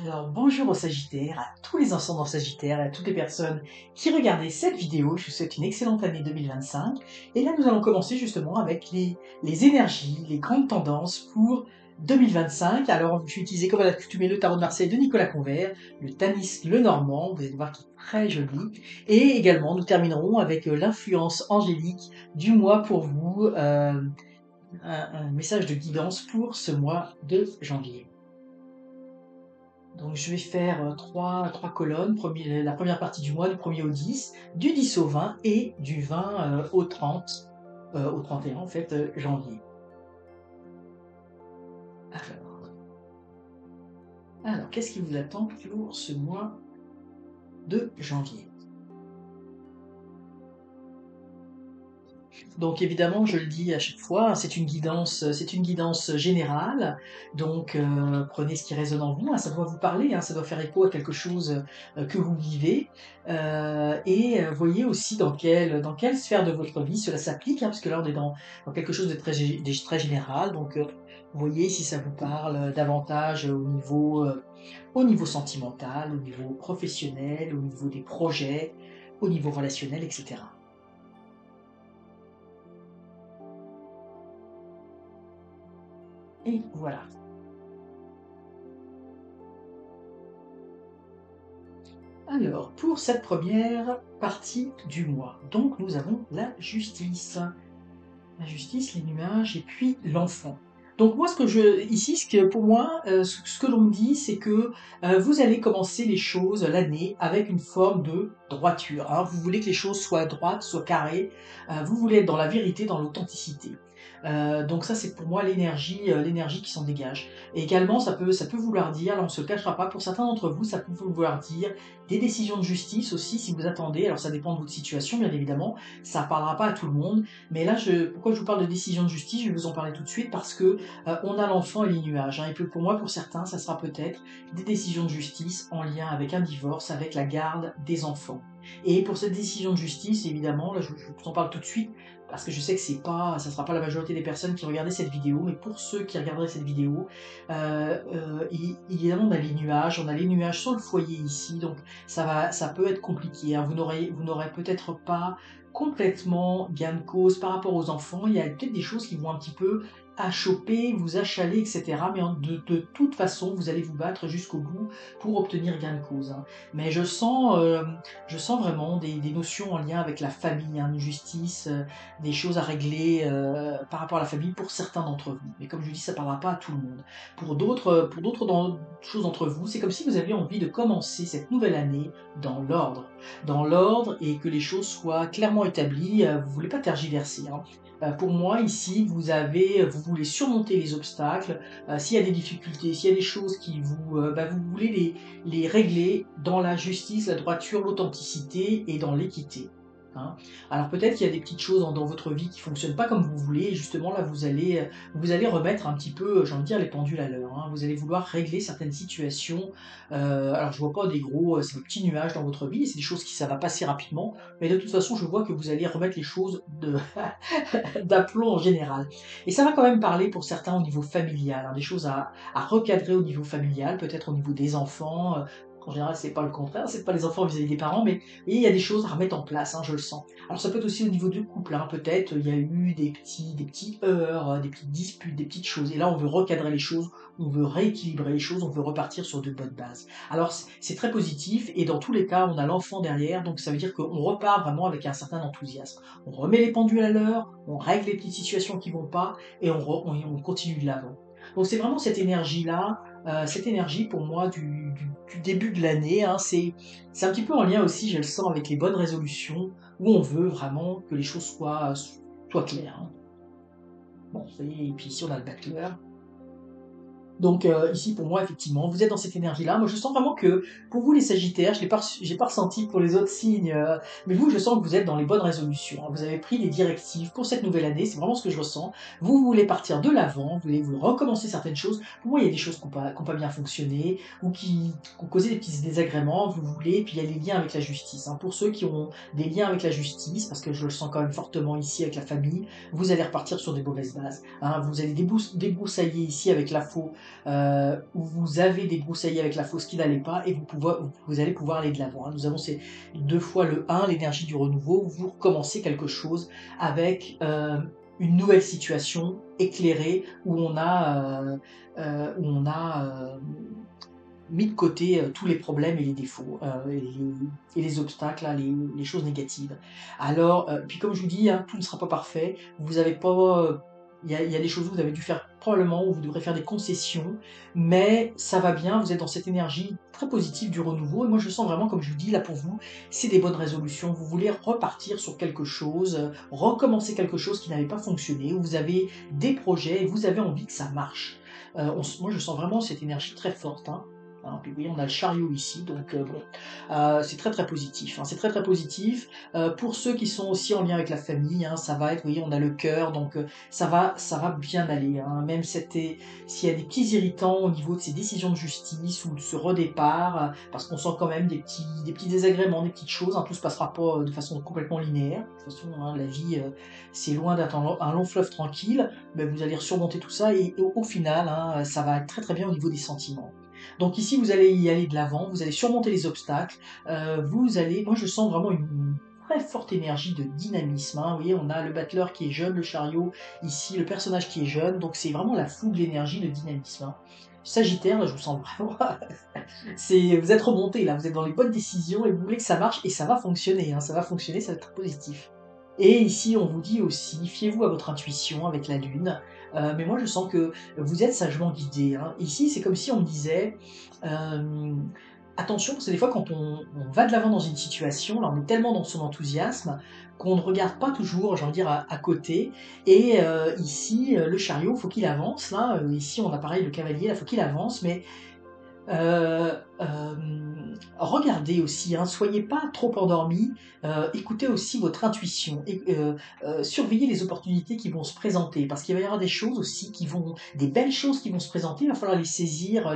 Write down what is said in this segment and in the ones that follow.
Alors, bonjour aux Sagittaires, à tous les ascendants Sagittaires et à toutes les personnes qui regardaient cette vidéo. Je vous souhaite une excellente année 2025. Et là, nous allons commencer justement avec les énergies, les grandes tendances pour 2025. Alors, je vais utiliser comme à l'accoutumée le tarot de Marseille de Nicolas Convert, le Tanis le Normand, vous allez voir qu'il est très joli. Et également, nous terminerons avec l'influence angélique du mois pour vous, un message de guidance pour ce mois de janvier. Donc je vais faire trois colonnes, la première partie du mois, du 1er au 10, du 10 au 20 et du 20 au 30, au 31 en fait, janvier. Alors qu'est-ce qui vous attend pour ce mois de janvier? Donc évidemment, je le dis à chaque fois, c'est une guidance générale. Donc prenez ce qui résonne en vous, hein, ça doit vous parler, hein, ça doit faire écho à quelque chose que vous vivez. Et voyez aussi dans quelle sphère de votre vie cela s'applique, hein, parce que là on est dans quelque chose de très général. Donc voyez si ça vous parle davantage au niveau sentimental, au niveau professionnel, au niveau des projets, au niveau relationnel, etc. Et voilà. Alors, pour cette première partie du mois, donc nous avons la justice. La justice, les nuages et puis l'enfant. Donc moi, ici, pour moi, ce que l'on me dit, c'est que vous allez commencer les choses, l'année, avec une forme de droiture, hein. Vous voulez que les choses soient droites, soient carrées. Vous voulez être dans la vérité, dans l'authenticité. Donc ça, c'est pour moi l'énergie qui s'en dégage. Et également, ça peut vouloir dire, là on se le cachera pas, pour certains d'entre vous, ça peut vouloir dire des décisions de justice aussi, si vous attendez. Alors ça dépend de votre situation, bien évidemment. Ça parlera pas à tout le monde. Mais là, pourquoi je vous parle de décision de justice? Je vais vous en parler tout de suite parce que on a l'enfant et les nuages, hein. Et puis pour moi, pour certains, ça sera peut-être des décisions de justice en lien avec un divorce, avec la garde des enfants. Et pour cette décision de justice, évidemment, là, je vous en parle tout de suite parce que je sais que ça sera pas la majorité des personnes qui regardaient cette vidéo, mais pour ceux qui regarderaient cette vidéo, évidemment, on a les nuages sur le foyer ici, donc ça peut être compliqué, hein. Vous n'aurez peut-être pas complètement gain de cause par rapport aux enfants. Il y a peut-être des choses qui vont un petit peu achoper, vous achaler, etc. Mais de toute façon, vous allez vous battre jusqu'au bout pour obtenir gain de cause, hein. Mais je sens vraiment des notions en lien avec la famille, hein, une justice, des choses à régler par rapport à la famille pour certains d'entre vous. Mais comme je dis, ça ne parlera pas à tout le monde. Pour d'autres choses d'entre vous, c'est comme si vous aviez envie de commencer cette nouvelle année dans l'ordre. Dans l'ordre et que les choses soient clairement établies. Vous ne voulez pas tergiverser, hein. Pour moi, ici, vous voulez surmonter les obstacles. S'il y a des difficultés, s'il y a des choses vous voulez les régler dans la justice, la droiture, l'authenticité et dans l'équité, hein. Alors peut-être qu'il y a des petites choses dans votre vie qui fonctionnent pas comme vous voulez, et justement là vous allez remettre un petit peu, j'ai envie de dire, les pendules à l'heure, hein. Vous allez vouloir régler certaines situations. Alors je vois pas c'est des petits nuages dans votre vie, et c'est des choses qui ça va passer rapidement, mais de toute façon je vois que vous allez remettre les choses d'aplomb en général. Et ça va quand même parler pour certains au niveau familial, hein, des choses à recadrer au niveau familial, peut-être au niveau des enfants. En général, c'est pas le contraire, c'est pas les enfants vis-à-vis des parents, mais il y a des choses à remettre en place, hein, je le sens. Alors ça peut être aussi au niveau du couple, hein, peut-être il y a eu des petits heurts, des petites disputes, des petites choses. Et là, on veut recadrer les choses, on veut rééquilibrer les choses, on veut repartir sur de bonnes bases. Alors c'est très positif, et dans tous les cas, on a l'enfant derrière, donc ça veut dire qu'on repart vraiment avec un certain enthousiasme. On remet les pendules à l'heure, on règle les petites situations qui vont pas, et on continue de l'avant. Donc c'est vraiment cette énergie pour moi du début de l'année, hein. C'est un petit peu en lien aussi, je le sens, avec les bonnes résolutions, où on veut vraiment que les choses soient claires, hein. Bon, et puis ici on a le battleur. Donc ici, pour moi, effectivement, vous êtes dans cette énergie-là. Moi, je sens vraiment que pour vous, les Sagittaires, j'ai pas ressenti pour les autres signes, mais vous, je sens que vous êtes dans les bonnes résolutions, hein. Vous avez pris des directives pour cette nouvelle année, c'est vraiment ce que je ressens. Vous voulez partir de l'avant, vous recommencer certaines choses. Pour moi, il y a des choses qui ont pas bien fonctionné ou qui ont causé des petits désagréments. Vous voulez, et puis il y a les liens avec la justice, hein. Pour ceux qui ont des liens avec la justice, parce que je le sens quand même fortement ici avec la famille, vous allez repartir sur des mauvaises bases, hein. Vous allez débroussailler ici avec où vous avez débroussaillé avec la fausse qui n'allait pas et vous allez pouvoir aller de l'avant, hein. Nous avons ces 2 fois le 1, l'énergie du renouveau, vous recommencez quelque chose avec, une nouvelle situation éclairée où on a, mis de côté tous les problèmes et les défauts et les obstacles, là, les choses négatives. Alors, puis comme je vous dis, hein, tout ne sera pas parfait. Vous avez pas, il y a des choses où vous avez dû faire probablement, où vous devrez faire des concessions, mais ça va bien. Vous êtes dans cette énergie très positive du renouveau. Et moi, je sens vraiment, comme je vous dis, là pour vous, c'est des bonnes résolutions. Vous voulez repartir sur quelque chose, recommencer quelque chose qui n'avait pas fonctionné, où vous avez des projets et vous avez envie que ça marche. Moi, je sens vraiment cette énergie très forte, hein. Hein, puis oui, on a le chariot ici, donc bon, c'est très très positif, hein, c'est très très positif. Pour ceux qui sont aussi en lien avec la famille, hein, ça va être, vous voyez, on a le cœur, donc ça va bien aller, hein. Même s'il y a des petits irritants au niveau de ces décisions de justice ou de ce redépart, parce qu'on sent quand même des petits désagréments, des petites choses, hein, tout se passera pas de façon complètement linéaire. De toute façon, hein, la vie, c'est loin d'être un long fleuve tranquille, mais vous allez surmonter tout ça et au final, hein, ça va être très très bien au niveau des sentiments. Donc ici, vous allez y aller de l'avant, vous allez surmonter les obstacles, moi je sens vraiment une très forte énergie de dynamisme, hein. Vous voyez, on a le battleur qui est jeune, le chariot, ici le personnage qui est jeune, donc c'est vraiment la fougue, l'énergie, le dynamisme, hein. Sagittaire, là je vous sens vraiment, vous êtes remonté là, vous êtes dans les bonnes décisions et vous voulez que ça marche et ça va fonctionner, hein, ça va fonctionner, ça va être positif. Et ici, on vous dit aussi, fiez-vous à votre intuition avec la lune. Mais moi, je sens que vous êtes sagement guidé, hein. Ici, c'est comme si on me disait, euh, attention, parce que des fois, quand on va de l'avant dans une situation, là, on est tellement dans son enthousiasme qu'on ne regarde pas toujours, j'ai envie de dire, à côté. Et ici, le chariot, faut qu'il avance. Là, ici, on a pareil le cavalier, là, faut qu'il avance, mais regardez aussi, hein, soyez pas trop endormis, écoutez aussi votre intuition et surveillez les opportunités qui vont se présenter parce qu'il va y avoir des choses aussi des belles choses qui vont se présenter, il va falloir les saisir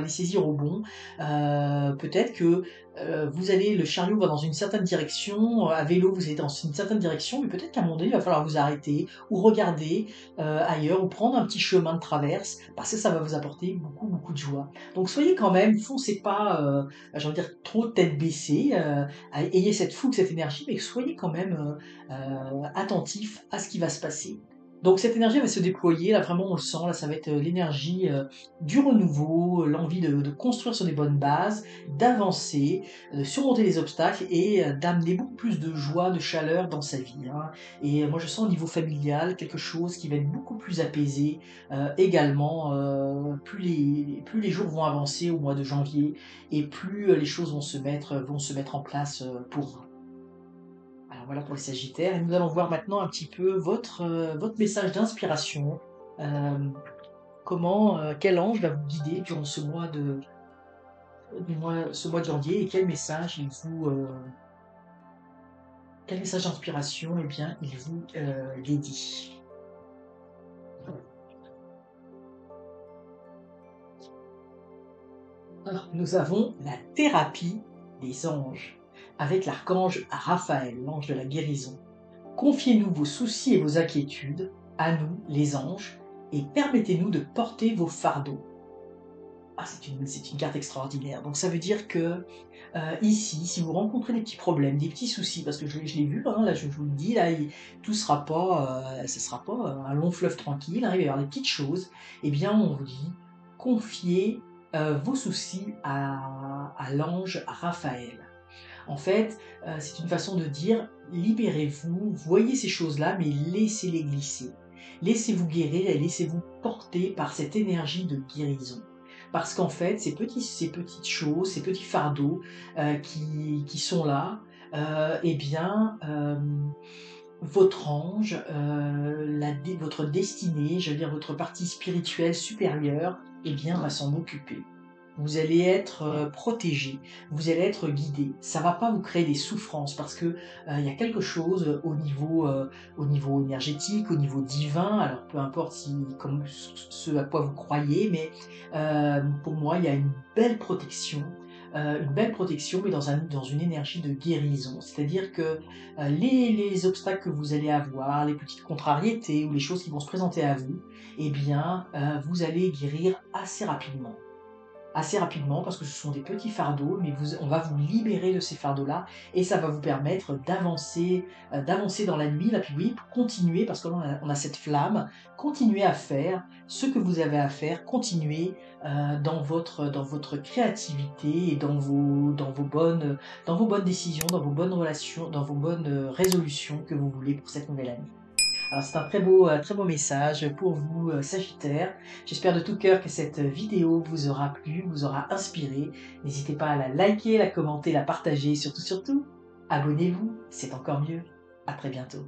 au bon. Peut-être que le chariot va dans une certaine direction, à vélo vous allez dans une certaine direction, mais peut-être qu'à un moment donné, il va falloir vous arrêter ou regarder ailleurs ou prendre un petit chemin de traverse parce que ça va vous apporter beaucoup, beaucoup de joie. Donc soyez quand même, foncez pas, j'ai envie de dire trop tête baissée, ayez cette fougue, cette énergie, mais soyez quand même attentif à ce qui va se passer. Donc cette énergie va se déployer, là vraiment on le sent, là ça va être l'énergie du renouveau, l'envie de construire sur des bonnes bases, d'avancer, de surmonter les obstacles et d'amener beaucoup plus de joie, de chaleur dans sa vie, hein. Et moi je sens au niveau familial quelque chose qui va être beaucoup plus apaisé, également, plus les jours vont avancer au mois de janvier et plus les choses vont se mettre en place pour vous. Alors voilà pour les Sagittaires. Et nous allons voir maintenant un petit peu votre message d'inspiration. Euh, quel ange va vous guider durant ce mois de janvier et quel message d'inspiration eh bien, il vous dédie. Alors, nous avons la thérapie des anges, avec l'archange Raphaël, l'ange de la guérison. Confiez-nous vos soucis et vos inquiétudes, à nous, les anges, et permettez-nous de porter vos fardeaux. Ah, c'est une carte extraordinaire. Donc ça veut dire que ici, si vous rencontrez des petits problèmes, des petits soucis, parce que je l'ai vu, hein, là je vous le dis, là, ce sera pas un long fleuve tranquille, hein, il va y avoir des petites choses, eh bien on vous dit, confiez vos soucis à l'ange Raphaël. En fait, c'est une façon de dire, libérez-vous, voyez ces choses-là, mais laissez-les glisser. Laissez-vous guérir et laissez-vous porter par cette énergie de guérison. Parce qu'en fait, ces petites choses, ces petits fardeaux qui sont là, eh bien, votre ange, votre destinée, je veux dire votre partie spirituelle supérieure, eh bien, va s'en occuper. Vous allez être protégé, vous allez être guidé. Ça va pas vous créer des souffrances parce que il y a quelque chose au niveau énergétique, au niveau divin. Alors peu importe comme ce à quoi vous croyez, mais pour moi il y a une belle protection. une belle protection, mais dans une énergie de guérison. C'est-à-dire que les obstacles que vous allez avoir, les petites contrariétés ou les choses qui vont se présenter à vous, eh bien, vous allez guérir assez rapidement parce que ce sont des petits fardeaux, mais on va vous libérer de ces fardeaux-là et ça va vous permettre d'avancer dans la nuit. Là, puis oui, pour continuer, parce que là, on a cette flamme, continuez à faire ce que vous avez à faire, continuez dans votre créativité et dans vos bonnes décisions, dans vos bonnes relations, dans vos bonnes résolutions que vous voulez pour cette nouvelle année. Alors c'est un très beau message pour vous, Sagittaire. J'espère de tout cœur que cette vidéo vous aura plu, vous aura inspiré. N'hésitez pas à la liker, la commenter, la partager, surtout, surtout, abonnez-vous, c'est encore mieux. À très bientôt.